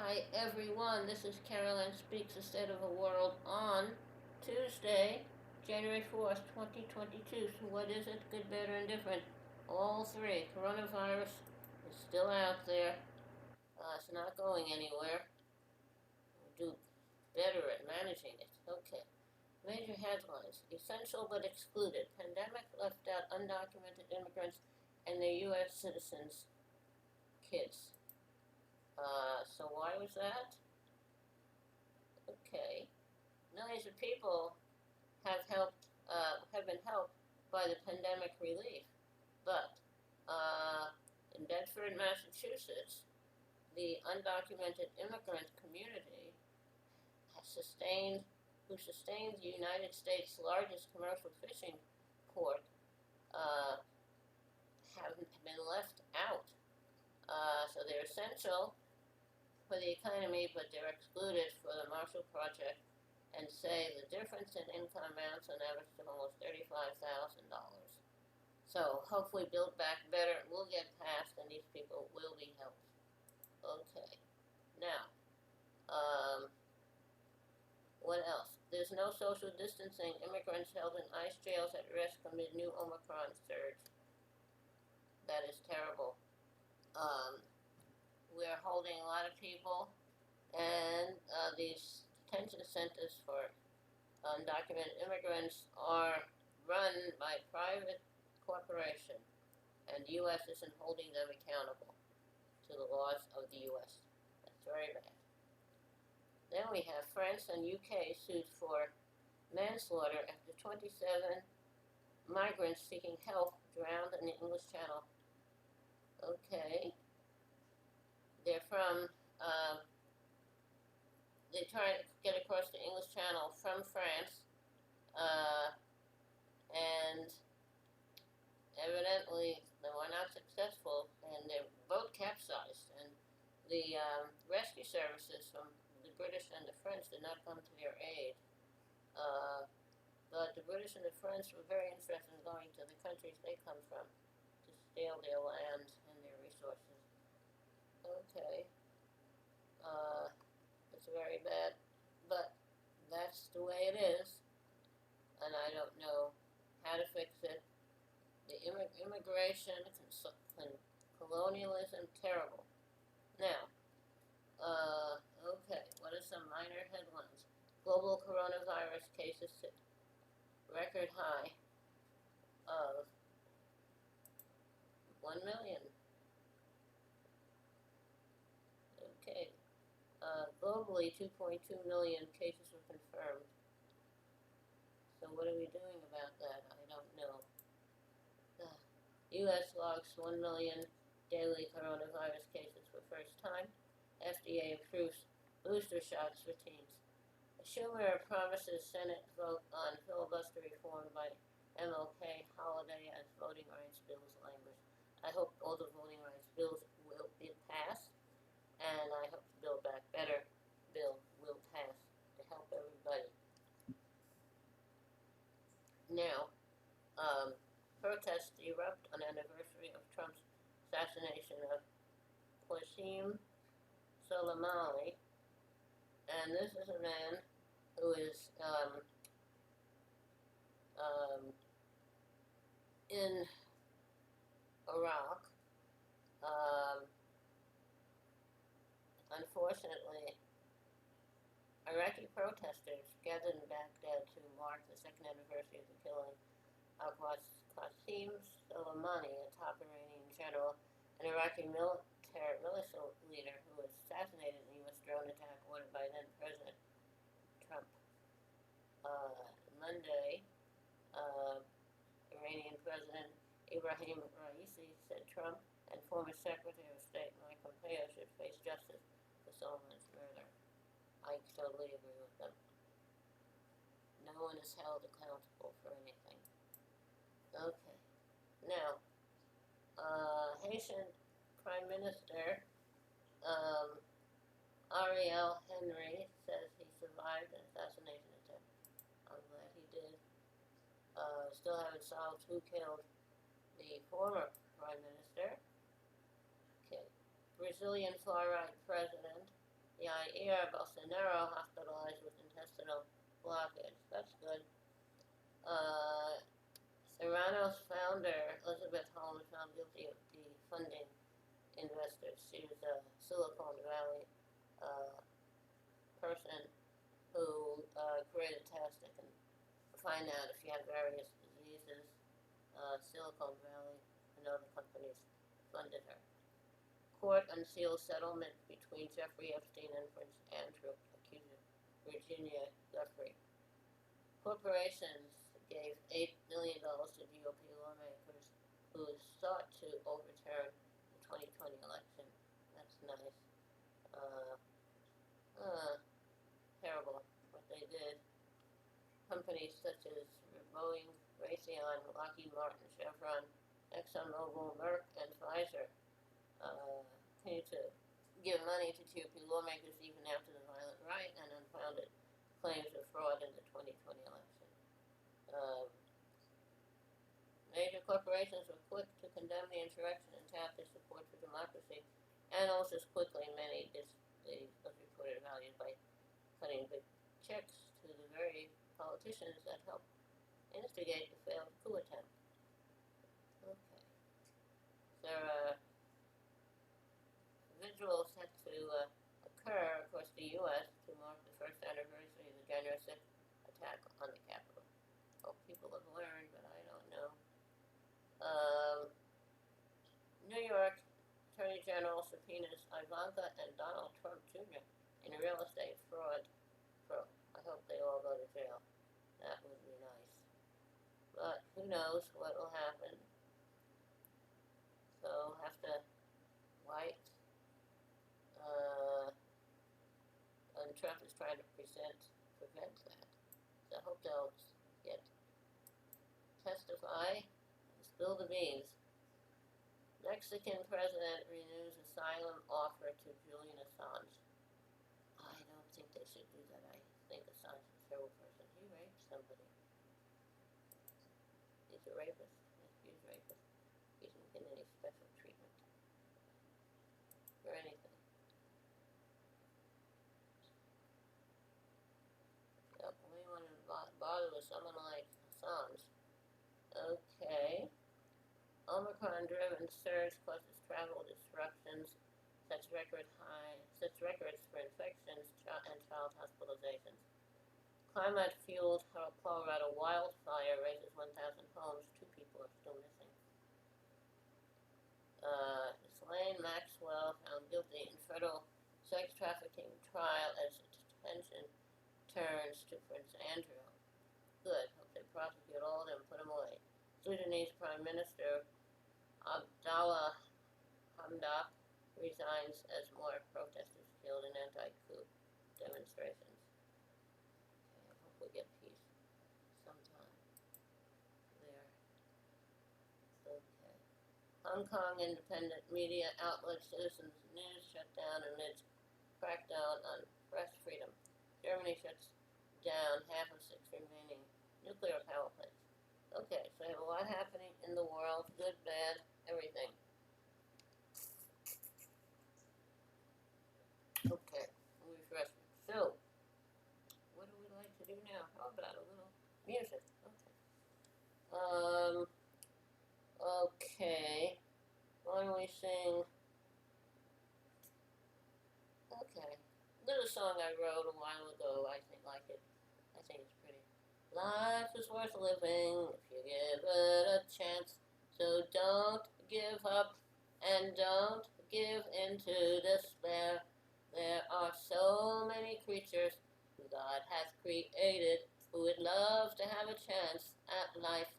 Hi everyone, this is Carolyn Speaks the State of the World on Tuesday, January 4th, 2022. So what is it? Good, better, and different. All three. Coronavirus is still out there. It's not going anywhere. We'll do better at managing it. Okay. Major headlines. Essential but excluded. Pandemic left out undocumented immigrants and their U.S. citizens' kids. So why was that? Okay. Millions of people have been helped by the pandemic relief, but in Bedford, Massachusetts, the undocumented immigrant community who sustains the United States' largest commercial fishing port, uh, haven't been left out. So they're essential for the economy, but they're excluded for the Marshall Project, and say the difference in income amounts on average to almost $35,000. So hopefully Build Back Better will get passed and these people will be helped. Okay. Now, what else? There's no social distancing. Immigrants held in ICE jails at risk amid new Omicron surge. That is terrible. We're holding a lot of people, and these detention centers for undocumented immigrants are run by private corporation, and the U.S. isn't holding them accountable to the laws of the U.S. That's very bad. Then we have France and UK sued for manslaughter after 27 migrants seeking help drowned in the English Channel. Okay. They're from, they try to get across the English Channel from France, and evidently they were not successful, and their boat capsized, and the rescue services from the British and the French did not come to their aid. But the British and the French were very interested in going to the countries they come from to steal their land and their resources. Okay. It's very bad, but that's the way it is, and I don't know how to fix it. The immigration, colonialism, terrible. Now, okay, what are some minor headlines? Global coronavirus cases hit record high of 1 million. Okay. Globally, 2.2 million cases were confirmed. So what are we doing about that? I don't know. The U.S. logs 1 million daily coronavirus cases for first time. FDA approves booster shots for teens. Schumer promises Senate vote on filibuster reform by MLK Holiday as voting rights bills language. I hope all the voting rights bills will be passed, and I hope the Build Back Better bill will pass to help everybody. Now, protests erupt on anniversary of Trump's assassination of Qasem Soleimani, and this is a man who is in Iraq. Unfortunately, Iraqi protesters gathered in Baghdad to mark the second anniversary of the killing of Qasem Soleimani, a top Iranian general, an Iraqi militia leader who was assassinated in a U.S. drone attack ordered by then President Trump. Monday, Iranian President Ibrahim Raisi said Trump and former Secretary of State Mike Pompeo should face justice for Soleimani's murder. I totally agree with them. No one is held accountable for anything. Okay. Now, Haitian Prime Minister Ariel Henry says he survived an assassination attempt. I'm glad he did. Still haven't solved who killed the former Prime Minister. Okay. Brazilian far-right president Javier Bolsonaro hospitalized with intestinal blockage. That's good. Serrano's founder, Elizabeth Holmes, found guilty of defunding investors. She was a Silicon Valley person who created tests that can find out if you have various diseases. Silicon Valley and other companies funded her. Court unseals settlement between Jeffrey Epstein and Prince Andrew, accuser Virginia Giuffre. Corporations gave $8 million to GOP lawmakers who sought to overturn the 2020 election. That's nice. Terrible what they did. Companies such as Boeing, Raytheon, Lockheed Martin, Chevron, ExxonMobil, Merck, and Pfizer continue to give money to GOP lawmakers even after the violent riot and unfounded claims of fraud in the 2020 election. Major corporations were quick to condemn the insurrection and tap their support for democracy, and almost as quickly many was reported valued by cutting big checks to the very politicians that helped instigate the failed coup attempt. Okay. There are vigil set to occur across the U.S. to mark the first anniversary of the January 6th attack on the Capitol. Hope people have learned, but I don't know. New York Attorney General subpoenas Ivanka and Donald Trump Jr. in real estate fraud. I hope they all go to jail. That would be nice. But who knows what will happen. So have to wait. And Trump is trying to prevent that. So I hope they'll testify and spill the beans. Mexican president renews asylum offer to Julian Assange. I don't think they should do that. I think Assange is a terrible person. He raped somebody. He's a rapist. He's a rapist. He doesn't get any special treatment for anything. Yep, we want to bother with someone like Assange. Okay. Omicron-driven surge causes travel disruptions, sets records for infections and child hospitalizations. Climate-fueled Colorado wildfire raises 1,000 homes. 2 people are still missing. Ghislaine Maxwell found guilty in federal sex trafficking trial as attention turns to Prince Andrew. Good. Hope they prosecute all of them and put them away. Sudanese Prime Minister Abdallah Hamdok resigns as more protesters killed in anti-coup demonstrations. Okay, I hope we get peace sometime there. Okay. Hong Kong independent media outlet Citizens News shut down amid crackdown on press freedom. Germany shuts down half of 6 remaining nuclear power plants. Okay, so we have a lot happening in the world, good, bad, everything. Okay, refreshment. So, what do we like to do now? How about a little music? Okay. Okay. Why don't we sing? Okay. Little song I wrote a while ago. I think it's pretty. Life is worth living if you give it a chance. So don't give up and don't give in to despair. There are so many creatures who God hath created who would love to have a chance at life.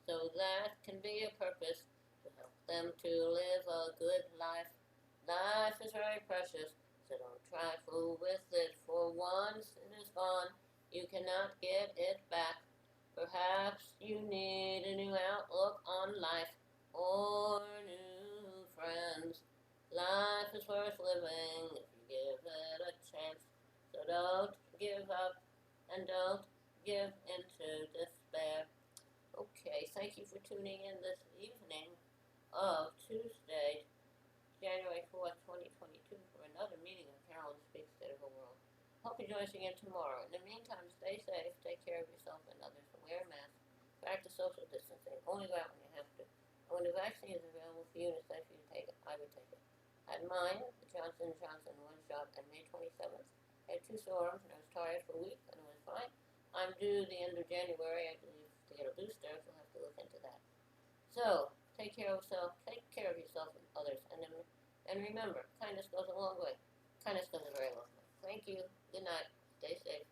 So that can be a purpose to help them to live a good life. Life is very precious, so don't trifle with it. For once it is gone, you cannot get it back. Perhaps you need a new outlook on life or new friends. Life is worth living if you give it a chance. So don't give up and don't give into despair. Okay, thank you for tuning in this evening of Tuesday, January 4th, 2022 for another meeting of Carolyn Speaks State of the World. Hope you join us again tomorrow. In the meantime, stay safe, take care of yourself and others, and wear a mask. Practice social distancing. Only go out when you have to. And when the vaccine is available for you and it's safe for you to take it, I would take it. I had mine, the Johnson & Johnson one shot, on May 27th. I had 2 sore arms and I was tired for a week and it was fine. I'm due the end of January, I believe, to get a booster, so I'll have to look into that. So, take care of yourself and others, and remember, kindness goes a long way. Kindness goes a very long way. Thank you. Good night. Stay safe.